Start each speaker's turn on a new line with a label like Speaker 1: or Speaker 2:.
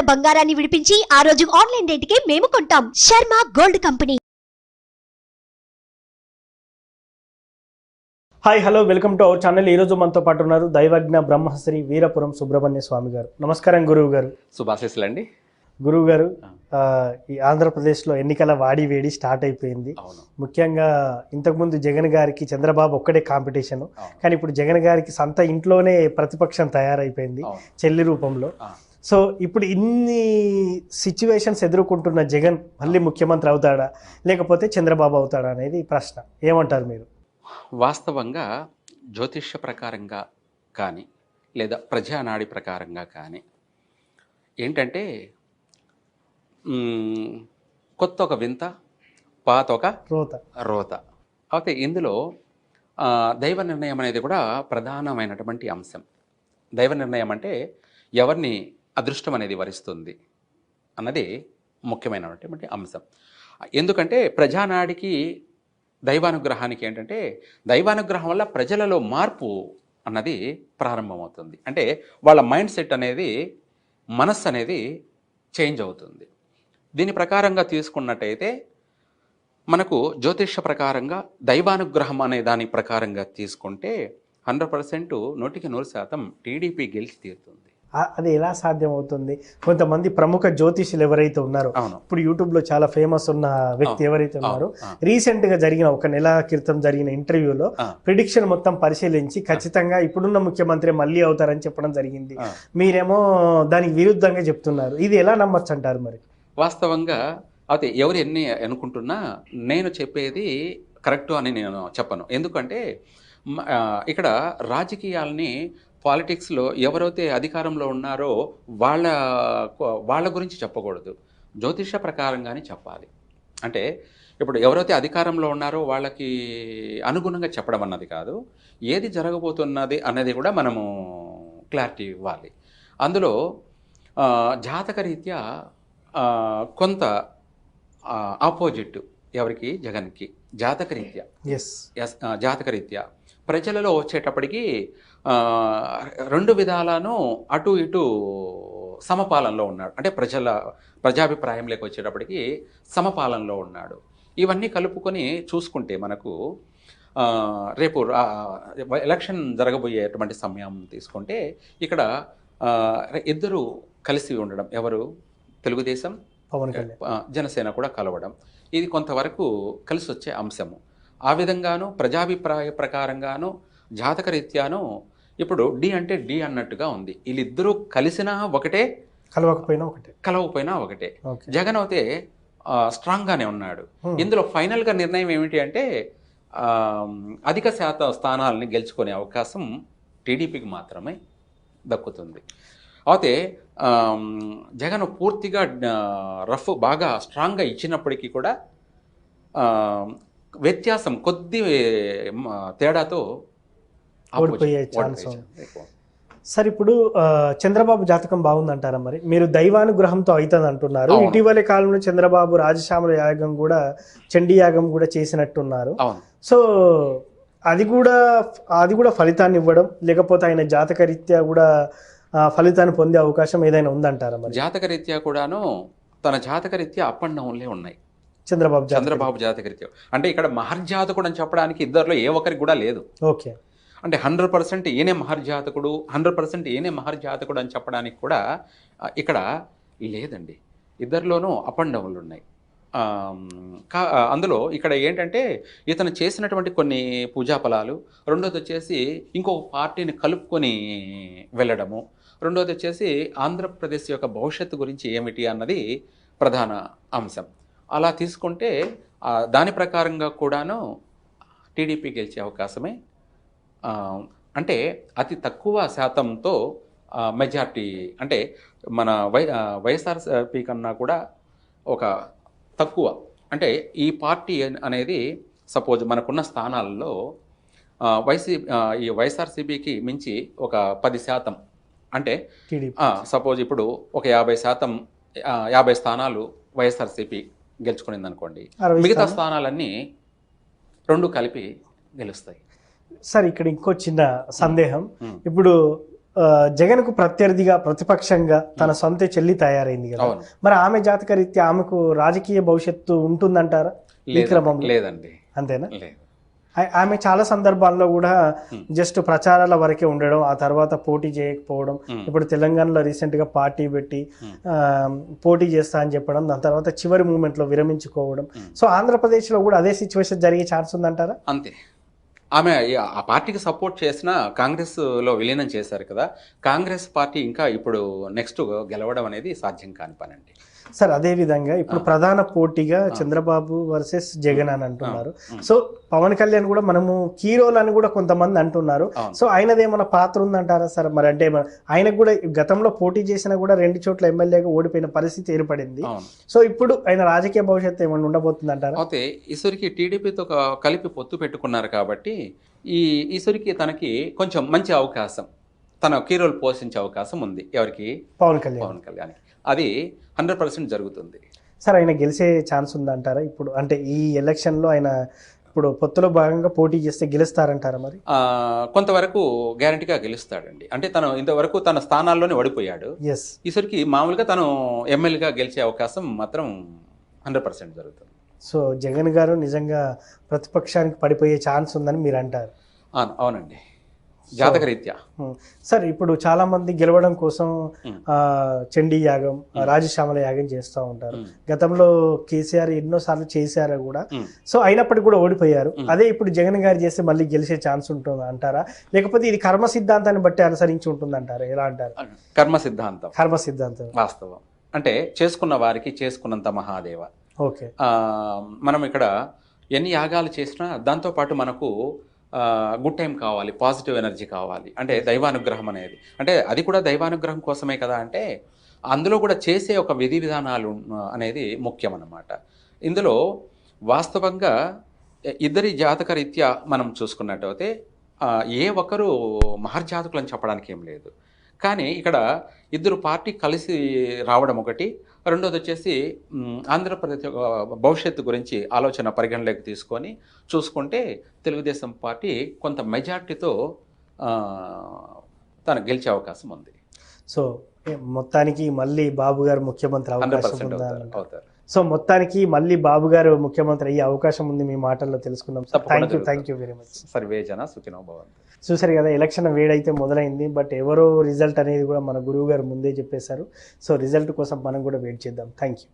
Speaker 1: గ్రాముల బంగారాన్ని విడిపించి ఆ రోజు ఆన్లైన్ రేటుకే మేము కొంటాం. Sharma gold company.
Speaker 2: Hi hello welcome to our channel. ఈరోజు మనతో పాటు ఉన్నారు దైవజ్ఞ బ్రహ్మశ్రీ వీరపురం సుబ్రహ్మణ్య స్వామి గారు. నమస్కారం గురువు గారు.
Speaker 3: శుభాశీస్సులు అండి.
Speaker 2: గురువు గారు, ఈ ఆంధ్రప్రదేశ్లో ఎన్నికల వాడి వేడి స్టార్ట్ అయిపోయింది. ముఖ్యంగా ఇంతకుముందు జగన్ గారికి చంద్రబాబు ఒక్కడే కాంపిటీషన్, కానీ ఇప్పుడు జగన్ గారికి సొంత ఇంట్లోనే ప్రతిపక్షం తయారైపోయింది చెల్లి రూపంలో. సో ఇప్పుడు ఇన్ని సిచ్యువేషన్స్ ఎదుర్కొంటున్న జగన్ మళ్ళీ ముఖ్యమంత్రి అవుతాడా లేకపోతే చంద్రబాబు అవుతాడా అనేది ప్రశ్న. ఏమంటారు మీరు?
Speaker 3: వాస్తవంగా జ్యోతిష్య ప్రకారంగా కానీ లేదా ప్రజానాడి ప్రకారంగా కానీ ఏంటంటే కొత్త ఒక వింత, పాత ఒక రోత. అయితే ఇందులో దైవ నిర్ణయం అనేది కూడా ప్రధానమైనటువంటి అంశం. దైవ నిర్ణయం అంటే ఎవరిని అదృష్టం అనేది వరిస్తుంది అన్నది ముఖ్యమైనటువంటి అంశం. ఎందుకంటే ప్రజానాడికి దైవానుగ్రహానికి ఏంటంటే దైవానుగ్రహం వల్ల ప్రజలలో మార్పు అన్నది ప్రారంభమవుతుంది. అంటే వాళ్ళ మైండ్ సెట్ అనేది, మనస్సు అనేది చేంజ్ అవుతుంది. దీని ప్రకారంగా తీసుకున్నట్టయితే మనకు జ్యోతిష్య ప్రకారంగా దైవానుగ్రహం అనే దాని ప్రకారంగా తీసుకుంటే 100% 100% టీడీపీ గెలిచి తీరుతుంది.
Speaker 2: అది ఎలా సాధ్యం అవుతుంది? కొంతమంది ప్రముఖ జ్యోతిష్యులు ఎవరైతే ఉన్నారో, ఇప్పుడు యూట్యూబ్ లో చాలా ఫేమస్ ఉన్న వ్యక్తి ఎవరైతే ఉన్నారో, రీసెంట్ గా జరిగిన ఒక నెల క్రితం జరిగిన ఇంటర్వ్యూలో ప్రిడిక్షన్ మొత్తం పరిశీలించి ఖచ్చితంగా ఇప్పుడున్న ముఖ్యమంత్రి మళ్ళీ అవుతారని చెప్పడం జరిగింది. మీరేమో దానికి విరుద్ధంగా చెప్తున్నారు. ఇది ఎలా నమ్మచ్చు అంటారు మరి?
Speaker 3: వాస్తవంగా అయితే ఎవరు ఎన్ని అనుకుంటున్నా నేను చెప్పేది కరెక్టు అని నేను చెప్పను. ఎందుకంటే ఇక్కడ రాజకీయాల్ని, పాలిటిక్స్లో ఎవరైతే అధికారంలో ఉన్నారో వాళ్ళ గురించి చెప్పకూడదు, జ్యోతిష ప్రకారంగానే చెప్పాలి. అంటే ఇప్పుడు ఎవరైతే అధికారంలో ఉన్నారో వాళ్ళకి అనుగుణంగా చెప్పడం అన్నది కాదు, ఏది జరగబోతున్నది అనేది కూడా మనము క్లారిటీ ఇవ్వాలి. అందులో జాతకరీత్యా కొంత ఆపోజిట్ ఎవరికి, జగన్కి జాతకరీత్యా జాతకరీత్యా ప్రజలలో వచ్చేటప్పటికి రెండు విధాలను అటు ఇటు సమపాలనలో ఉన్నాడు. అంటే ప్రజాభిప్రాయంలోకి వచ్చేటప్పటికి సమపాలనలో ఉన్నాడు. ఇవన్నీ కలుపుకొని చూసుకుంటే మనకు రేపు ఎలక్షన్ జరగబోయేటువంటి సమయం తీసుకుంటే ఇక్కడ ఇద్దరు కలిసి ఉండడం, ఎవరు, తెలుగుదేశం,
Speaker 2: పవన్ కళ్యాణ్,
Speaker 3: జనసేన కూడా కలవడం, ఇది కొంతవరకు కలిసి వచ్చే అంశము. ఆ విధంగాను ప్రజాభిప్రాయ ప్రకారంగాను జాతకరీత్యాను ఇప్పుడు డి అంటే డి అన్నట్టుగా ఉంది. వీళ్ళిద్దరూ కలిసినా ఒకటే, కలవకపోయినా ఒకటే. జగన్ అయితే స్ట్రాంగ్గానే ఉన్నాడు. ఇందులో ఫైనల్గా నిర్ణయం ఏమిటి అంటే అధిక శాతం స్థానాలని గెలుచుకునే అవకాశం టీడీపీకి మాత్రమే దక్కుతుంది. అయితే జగన్ పూర్తిగా బాగా స్ట్రాంగ్గా ఇచ్చినప్పటికీ కూడా వ్యత్యాసం కొద్ది తేడాతో
Speaker 2: ఓడిపోయే ఛాన్స్. సార్, ఇప్పుడు చంద్రబాబు జాతకం బాగుందంటారా మరి? మీరు దైవానుగ్రహంతో అవుతుంది అంటున్నారు. ఇటీవలి కాలంలో చంద్రబాబు రాజశ్యామల యాగం కూడా, చండీ యాగం కూడా చేసినట్టున్నారు. సో అది కూడా ఫలితాన్ని ఇవ్వడం, లేకపోతే ఆయన జాతకరీత్యా కూడా ఫలితాన్ని పొందే అవకాశం ఏదైనా ఉందంటారా మరి?
Speaker 3: జాతకరీత్యా కూడాను తన జాతకరీత్యా అప్ అండ్ డౌన్లే ఉన్నాయి
Speaker 2: చంద్రబాబు
Speaker 3: జాతకరీత్యా. అంటే ఇక్కడ మహర్జాతకుడు అని చెప్పడానికి ఇద్దరిలో ఏ ఒక్కరికి కూడా లేదు.
Speaker 2: ఓకే,
Speaker 3: అంటే 100% ఈయనే మహర్జాతకుడు, 100% ఈయనే మహర్జాతకుడు అని చెప్పడానికి కూడా ఇక్కడ లేదండి. ఇద్దరిలోనూ అప్ అండ్ డౌన్లు ఉన్నాయి. అందులో ఇక్కడ ఏంటంటే ఇతను చేసినటువంటి కొన్ని పూజా ఫలాలు, రెండోది వచ్చేసి ఇంకొక పార్టీని కలుపుకొని వెళ్ళడము, రెండోది వచ్చేసి ఆంధ్రప్రదేశ్ యొక్క భవిష్యత్తు గురించి ఏమిటి అన్నది ప్రధాన అంశం. అలా తీసుకుంటే దాని ప్రకారంగా కూడాను టీడీపీ గెలిచే అవకాశమే. అంటే అతి తక్కువ శాతంతో మెజార్టీ, అంటే మన వైఎస్ఆర్సీపీ కన్నా కూడా ఒక తక్కువ. అంటే ఈ పార్టీ అనేది సపోజ్ మనకున్న స్థానాల్లో ఈ వైఎస్ఆర్సీపీకి మించి ఒక 10%, అంటే సపోజ్ ఇప్పుడు ఒక 50 స్థానాలు వైఎస్ఆర్సీపీ గెలుచుకునింది అనుకోండి, మిగతా స్థానాలన్నీ రెండు కలిపి గెలుస్తాయి.
Speaker 2: సార్, ఇక్కడ ఇంకో చిన్న సందేహం. ఇప్పుడు జగన్కు ప్రత్యర్థిగా ప్రతిపక్షంగా తన సొంత చెల్లి తయారైంది కదా,
Speaker 3: అవును.
Speaker 2: మరి ఆమె జాతక రీత్యా ఆమెకు రాజకీయ భవిష్యత్తు ఉంటుందంటారా ఈ క్రమంలో?
Speaker 3: లేదండి,
Speaker 2: అంతేనా?
Speaker 3: లేదు.
Speaker 2: ఆమె చాలా సందర్భాల్లో కూడా జస్ట్ ప్రచారాల వరకే ఉండడం, ఆ తర్వాత పోటీ చేయకపోవడం. ఇప్పుడు తెలంగాణలో రీసెంట్ గా పార్టీ పెట్టి పోటీ చేస్తా అని చెప్పడం, దాని తర్వాత చివరి మూమెంట్ లో విరమించుకోవడం. సో ఆంధ్రప్రదేశ్ లో కూడా అదే సిచ్యువేషన్ జరిగే ఛాన్స్ ఉందంటారా?
Speaker 3: అంతే. ఆమె ఆ పార్టీకి సపోర్ట్ చేసిన కాంగ్రెస్ లో విలీనం చేశారు కదా, కాంగ్రెస్ పార్టీ ఇంకా ఇప్పుడు నెక్స్ట్ గెలవడం అనేది సాధ్యం కాని పని అండి.
Speaker 2: సార్ అదే విధంగా ఇప్పుడు ప్రధాన పోటీగా చంద్రబాబు వర్సెస్ జగన్ అని అంటున్నారు. సో పవన్ కళ్యాణ్ కూడా మనము హీరోలు అని కూడా కొంతమంది అంటున్నారు. సో ఆయనది ఏమైనా పాత్ర ఉందంటారా సార్? మరి అంటే ఆయనకు కూడా గతంలో పోటీ చేసినా కూడా 2 చోట్ల ఎమ్మెల్యేగా ఓడిపోయిన పరిస్థితి ఏర్పడింది. సో ఇప్పుడు ఆయన రాజకీయ భవిష్యత్తు ఏమైనా ఉండబోతుంది అంటారా?
Speaker 3: అయితే ఈశ్వరికి టీడీపీతో కలిపి పొత్తు పెట్టుకున్నారు కాబట్టి ఈశ్వరికి తనకి కొంచెం మంచి అవకాశం, తన కీరోలు పోషించే అవకాశం ఉంది. ఎవరికి? పవన్ కళ్యాణ్. అది 100% జరుగుతుంది.
Speaker 2: సార్ ఆయన గెలిచే ఛాన్స్ ఉందంటారా ఇప్పుడు? అంటే ఈ ఎలక్షన్లో ఆయన ఇప్పుడు పొత్తులో భాగంగా పోటీ చేస్తే గెలుస్తారంటారా? మరి
Speaker 3: కొంతవరకు గ్యారంటీగా గెలుస్తాడండి. అంటే తను ఇంతవరకు తన స్థానాల్లోనే ఓడిపోయాడు. ఈసారికి మామూలుగా తను ఎమ్మెల్యేగా గెలిచే అవకాశం మాత్రం 100% జరుగుతుంది.
Speaker 2: సో జగన్ గారు నిజంగా ప్రతిపక్షానికి పడిపోయే ఛాన్స్ ఉందని మీరు అంటారు?
Speaker 3: అవునండి, జాతకరీత్యా.
Speaker 2: సార్ ఇప్పుడు చాలా మంది గెలవడం కోసం చండీ యాగం, రాజశ్యామల యాగం చేస్తూ ఉంటారు. గతంలో కేసీఆర్ ఎన్నోసార్లు చేశారు కూడా. సో అయినప్పటికీ కూడా ఓడిపోయారు. అదే ఇప్పుడు జగన్ గారు చేస్తే మళ్ళీ గెలిచే ఛాన్స్ ఉంటుంది అంటారా? లేకపోతే ఇది కర్మ సిద్ధాంతాన్ని బట్టి అనుసరించి ఉంటుంది అంటారా? ఎలా అంటారు?
Speaker 3: కర్మ సిద్ధాంతం వాస్తవం. అంటే చేసుకున్న వారికి చేసుకున్నంత మహాదేవ.
Speaker 2: ఓకే.
Speaker 3: మనం ఇక్కడ ఎన్ని యాగాలు చేసినా దాంతోపాటు మనకు గుడ్ టైం కావాలి, పాజిటివ్ ఎనర్జీ కావాలి. అంటే దైవానుగ్రహం అనేది, అంటే అది కూడా దైవానుగ్రహం కోసమే కదా. అంటే అందులో కూడా చేసే ఒక విధి విధానాలు అనేది ముఖ్యం అన్నమాట. ఇందులో వాస్తవంగా ఇద్దరి జాతక రీత్యా మనం చూసుకున్నట్టయితే ఏ ఒక్కరు మహర్జాతకులు అని చెప్పడానికి ఏం లేదు. కానీ ఇక్కడ ఇద్దరు పార్టీ కలిసి రావడం ఒకటి, రెండోది వచ్చేసి ఆంధ్రప్రదేశ్ భవిష్యత్తు గురించి ఆలోచన పరిగణలోకి తీసుకొని చూసుకుంటే తెలుగుదేశం పార్టీ కొంత మెజార్టీతో తను గెలిచే అవకాశం ఉంది.
Speaker 2: సో మొత్తానికి మళ్ళీ బాబు గారు ముఖ్యమంత్రి అవకాశం
Speaker 3: అవుతారు.
Speaker 2: సో మొత్తానికి మళ్ళీ బాబు గారు ముఖ్యమంత్రి అయ్యే అవకాశం ఉంది మీ మాటల్లో తెలుసుకున్నాం. Thank you very much.
Speaker 3: సర్వేజన సుఖినో భవంతు.
Speaker 2: చూసారు కదా, ఎలక్షన్ వేడైతే మొదలైంది. బట్ ఎవరో రిజల్ట్ అనేది కూడా మన గురువు గారు ముందే చెప్పేశారు. సో రిజల్ట్ కోసం మనం కూడా వెయిట్ చేద్దాం. Thank you.